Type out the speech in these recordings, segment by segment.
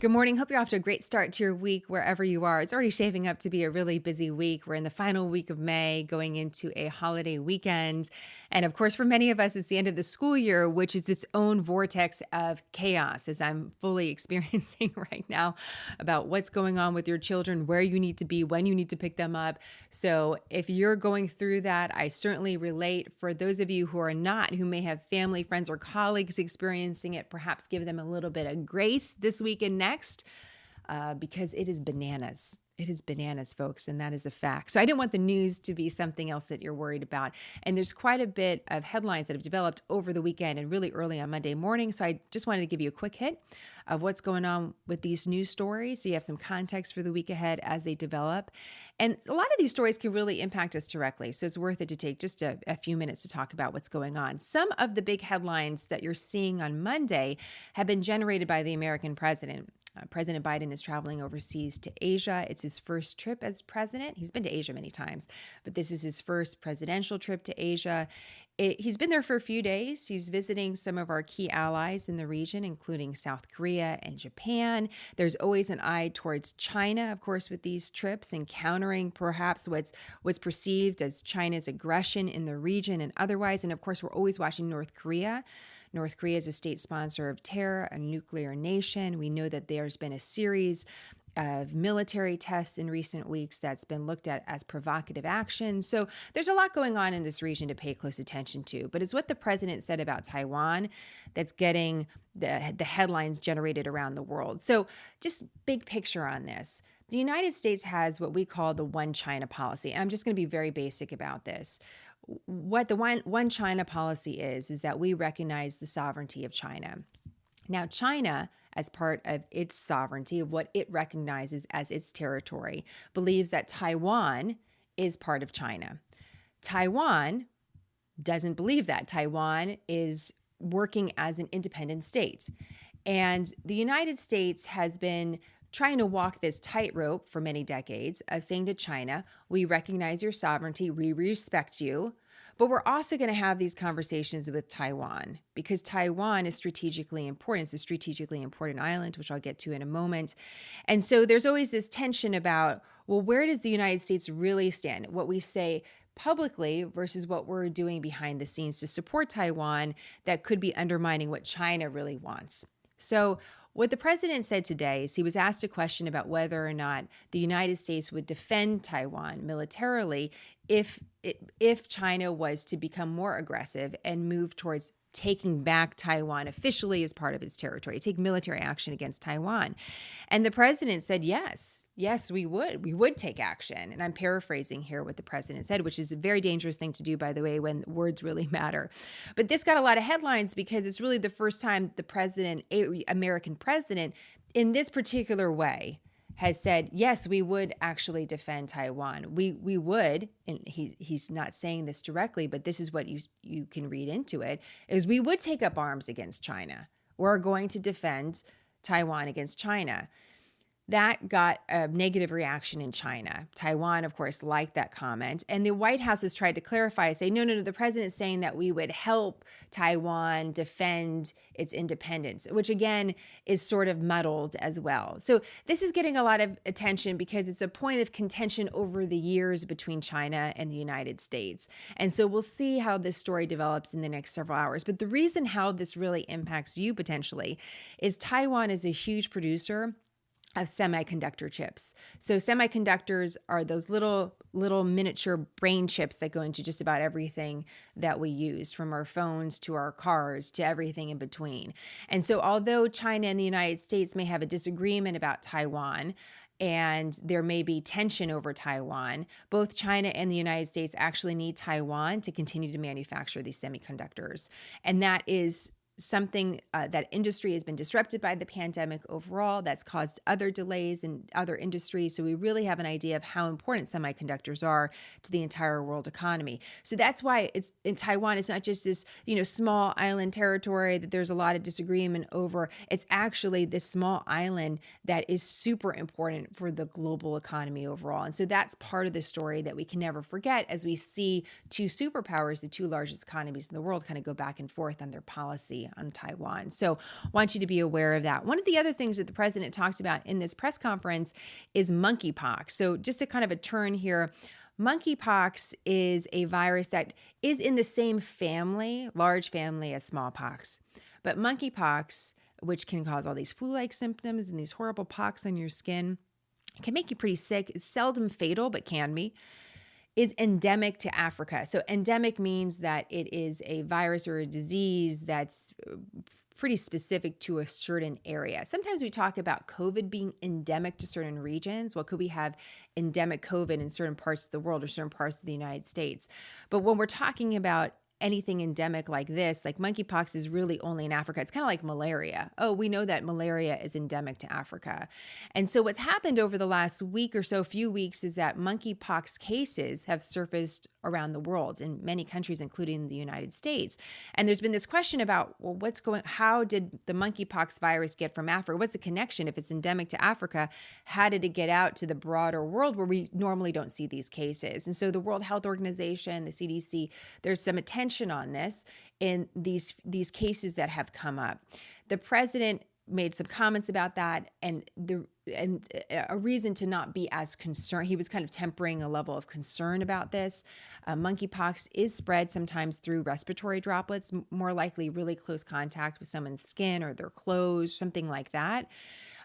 Good morning. Hope you're off to a great start to your week wherever you are. It's already shaping up to be a really busy week. We're in the final week of May, going into a holiday weekend. And of course, for many of us, it's the end of the school year, which is its own vortex of chaos, as I'm fully experiencing right now about what's going on with your children, where you need to be, when you need to pick them up. So if you're going through that, I certainly relate. For those of you who are not, who may have family, friends, or colleagues experiencing it, perhaps give them a little bit of grace this week and next. Because it is bananas. It is bananas, folks, and that is a fact. So I didn't want the news to be something else that you're worried about. And there's quite a bit of headlines that have developed over the weekend and really early on Monday morning. So I just wanted to give you a quick hit of what's going on with these news stories, so you have some context for the week ahead as they develop. And a lot of these stories can really impact us directly. So it's worth it to take just a few minutes to talk about what's going on. Some of the big headlines that you're seeing on Monday have been generated by the American president. President Biden is traveling overseas to Asia. It's his first trip as president. He's been to Asia many times, but this is his first presidential trip to Asia. He's been there for a few days. He's visiting some of our key allies in the region, including South Korea and Japan. There's always an eye towards China, of course, with these trips, and countering perhaps what's perceived as China's aggression in the region and otherwise. And of course, we're always watching North Korea. North Korea is a state sponsor of terror, a nuclear nation. We know that there's been a series of military tests in recent weeks that's been looked at as provocative action. So there's a lot going on in this region to pay close attention to. But it's what the president said about Taiwan that's getting the headlines generated around the world. So just big picture on this. The United States has what we call the One China policy. And I'm just going to be very basic about this. What the one China policy is that we recognize the sovereignty of China. Now, China, as part of its sovereignty, of what it recognizes as its territory, believes that Taiwan is part of China. Taiwan doesn't believe that. Taiwan is working as an independent state. And the United States has been trying to walk this tightrope for many decades of saying to China, we recognize your sovereignty, we respect you, but we're also going to have these conversations with Taiwan because Taiwan is strategically important. It's a strategically important island, which I'll get to in a moment. And so there's always this tension about, well, where does the United States really stand? What we say publicly versus what we're doing behind the scenes to support Taiwan that could be undermining what China really wants. So what the president said today is he was asked a question about whether or not the United States would defend Taiwan militarily if China was to become more aggressive and move towards taking back Taiwan officially as part of its territory, take military action against Taiwan. And the president said, yes, we would take action. And I'm paraphrasing here what the president said, which is a very dangerous thing to do, by the way, when words really matter. But this got a lot of headlines because it's really the first time the president, American president, in this particular way, has said, yes, we would actually defend Taiwan. We would, and he's not saying this directly, but this is what you can read into it, is we would take up arms against China. We're going to defend Taiwan against China. That got a negative reaction in China. Taiwan, of course, liked that comment. And the White House has tried to clarify and say, no, the president's saying that we would help Taiwan defend its independence, which again is sort of muddled as well. So this is getting a lot of attention because it's a point of contention over the years between China and the United States. And so we'll see how this story develops in the next several hours. But the reason how this really impacts you potentially is Taiwan is a huge producer of semiconductor chips. So semiconductors are those little miniature brain chips that go into just about everything that we use, from our phones to our cars to everything in between. And so although China and the United States may have a disagreement about Taiwan, and there may be tension over Taiwan, both China and the United States actually need Taiwan to continue to manufacture these semiconductors. And that is something that industry has been disrupted by the pandemic overall. That's caused other delays in other industries. So we really have an idea of how important semiconductors are to the entire world economy. So that's why it's in Taiwan. It's not just this, small island territory that there's a lot of disagreement over. It's actually this small island that is super important for the global economy overall. And so that's part of the story that we can never forget as we see two superpowers, the two largest economies in the world, kind of go back and forth on their policy on Taiwan. So want you to be aware of that. One of the other things that the president talked about in this press conference is monkeypox. So just a kind of a turn here. Monkeypox is a virus that is in the same family, large family as smallpox. But monkeypox, which can cause all these flu-like symptoms and these horrible pox on your skin, can make you pretty sick. It's seldom fatal, but can be, is endemic to Africa. So endemic means that it is a virus or a disease that's pretty specific to a certain area. Sometimes we talk about COVID being endemic to certain regions. Well, could we have endemic COVID in certain parts of the world or certain parts of the United States? But when we're talking about anything endemic like this, like monkeypox is really only in Africa. It's kind of like malaria. Oh, we know that malaria is endemic to Africa. And so what's happened over the last week or so, few weeks, is that monkeypox cases have surfaced around the world in many countries, including the United States. And there's been this question about, well, how did the monkeypox virus get from Africa? What's the connection? If it's endemic to Africa, how did it get out to the broader world where we normally don't see these cases? And so the World Health Organization, the CDC, there's some attention on this in these cases that have come up. The president made some comments about that, and a reason to not be as concerned. He was kind of tempering a level of concern about this. Monkeypox is spread sometimes through respiratory droplets, more likely really close contact with someone's skin or their clothes, something like that.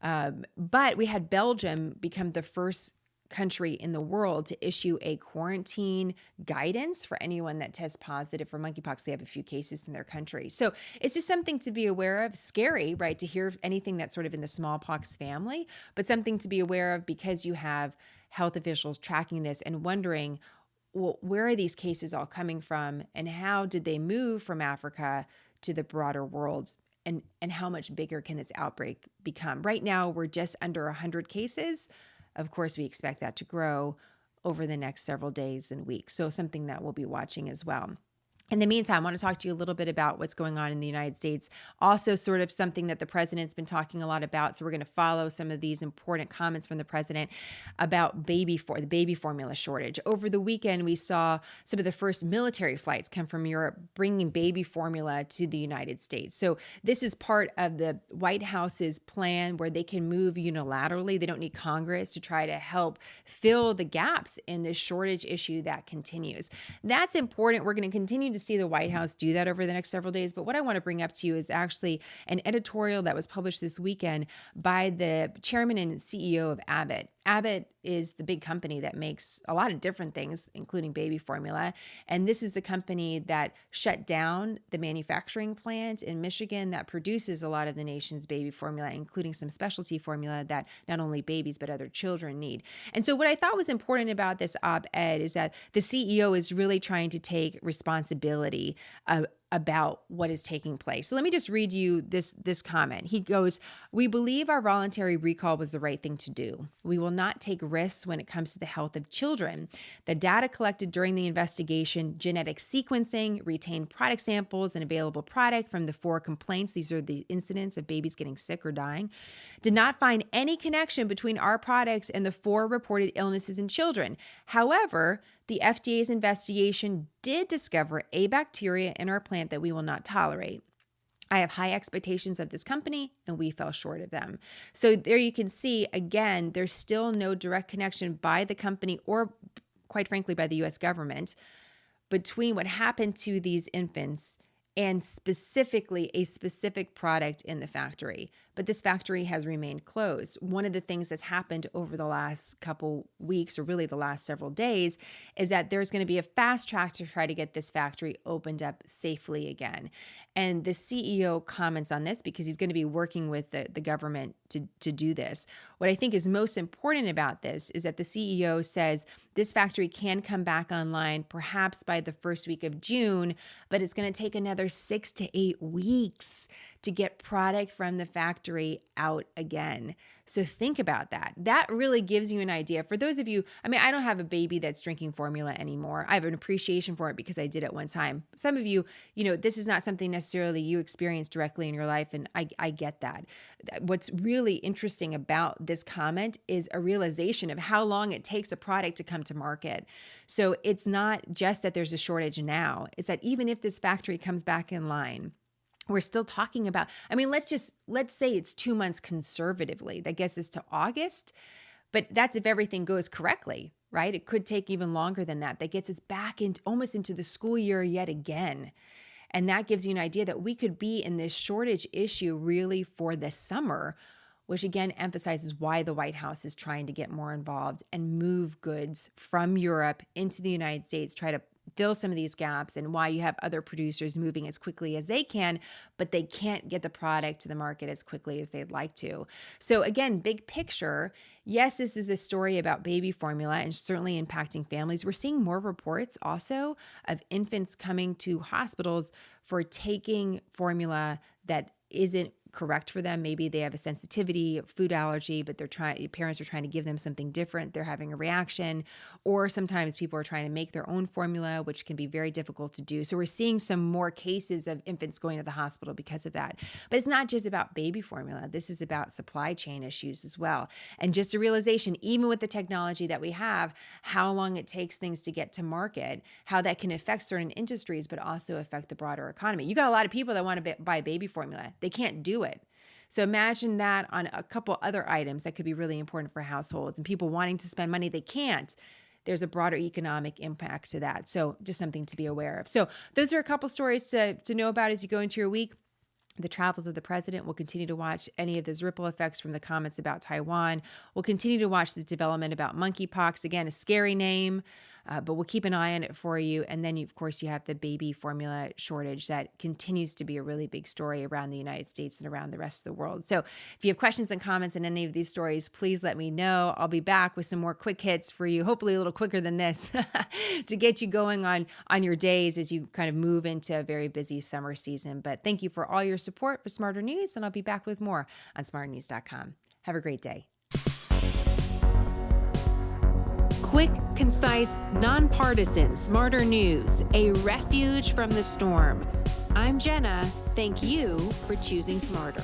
But we had Belgium become the first country in the world to issue a quarantine guidance for anyone that tests positive for monkeypox. They have a few cases in their country. So it's just something to be aware of. Scary, right, to hear anything that's sort of in the smallpox family, but something to be aware of because you have health officials tracking this and wondering, well, where are these cases all coming from and how did they move from Africa to the broader world? And how much bigger can this outbreak become? Right now, we're just under 100 cases. Of course, we expect that to grow over the next several days and weeks. So something that we'll be watching as well. In the meantime, I want to talk to you a little bit about what's going on in the United States. Also sort of something that the president's been talking a lot about. So we're going to follow some of these important comments from the president about the baby formula shortage. Over the weekend, we saw some of the first military flights come from Europe bringing baby formula to the United States. So this is part of the White House's plan where they can move unilaterally. They don't need Congress to try to help fill the gaps in this shortage issue that continues. That's important. We're going to continue to see the White House do that over the next several days. But what I want to bring up to you is actually an editorial that was published this weekend by the chairman and CEO of Abbott. Abbott is the big company that makes a lot of different things, including baby formula. And this is the company that shut down the manufacturing plant in Michigan that produces a lot of the nation's baby formula, including some specialty formula that not only babies but other children need. And so what I thought was important about this op-ed is that the CEO is really trying to take responsibility about what is taking place. So let me just read you this comment. He goes, "We believe our voluntary recall was the right thing to do. We will not take risks when it comes to the health of children. The data collected during the investigation, genetic sequencing, retained product samples, and available product from the 4 complaints, these are the incidents of babies getting sick or dying, did not find any connection between our products and the 4 reported illnesses in children. However, the FDA's investigation did discover a bacteria in our plant that we will not tolerate. I have high expectations of this company, and we fell short of them." So there you can see, again, there's still no direct connection by the company or, quite frankly, by the U.S. government between what happened to these infants and specifically a specific product in the factory. But this factory has remained closed. One of the things that's happened over the last couple weeks, or really the last several days, is that there's going to be a fast track to try to get this factory opened up safely again. And the CEO comments on this because he's going to be working with the government to do this. What I think is most important about this is that the CEO says this factory can come back online perhaps by the first week of June, but it's going to take another 6 to 8 weeks to get product from the factory out again. So think about that. That really gives you an idea. For those of you, I don't have a baby that's drinking formula anymore. I have an appreciation for it because I did it one time. Some of you, this is not something necessarily you experience directly in your life, and I get that. What's really interesting about this comment is a realization of how long it takes a product to come to market. So it's not just that there's a shortage now. It's that even if this factory comes back in line, we're still talking about, I mean, let's say it's 2 months conservatively. That gets us to August, but that's if everything goes correctly, right? It could take even longer than that. That gets us back into almost into the school year yet again. And that gives you an idea that we could be in this shortage issue really for the summer, which again emphasizes why the White House is trying to get more involved and move goods from Europe into the United States, try to fill some of these gaps, and why you have other producers moving as quickly as they can, but they can't get the product to the market as quickly as they'd like to. So again, big picture, yes, this is a story about baby formula and certainly impacting families. We're seeing more reports also of infants coming to hospitals for taking formula that isn't correct for them. Maybe they have a sensitivity, food allergy, but parents are trying to give them something different. They're having a reaction, or sometimes people are trying to make their own formula, which can be very difficult to do. So we're seeing some more cases of infants going to the hospital because of that. But it's not just about baby formula. This is about supply chain issues as well. And just a realization, even with the technology that we have, how long it takes things to get to market, how that can affect certain industries, but also affect the broader economy. You got a lot of people that want to buy baby formula. They can't do it. So imagine that on a couple other items that could be really important for households and people wanting to spend money, they can't. There's a broader economic impact to that. So just something to be aware of. So those are a couple stories to know about as you go into your week. The travels of the president. We'll continue to watch any of those ripple effects from the comments about Taiwan. We'll continue to watch the development about monkeypox. Again, a scary name, but we'll keep an eye on it for you. And then, of course, you have the baby formula shortage that continues to be a really big story around the United States and around the rest of the world. So if you have questions and comments on any of these stories, please let me know. I'll be back with some more quick hits for you, hopefully a little quicker than this, to get you going on your days as you kind of move into a very busy summer season. But thank you for all your support for Smarter News, and I'll be back with more on smarternews.com. Have a great day. Quick, concise, nonpartisan Smarter News, a refuge from the storm. I'm Jenna. Thank you for choosing Smarter.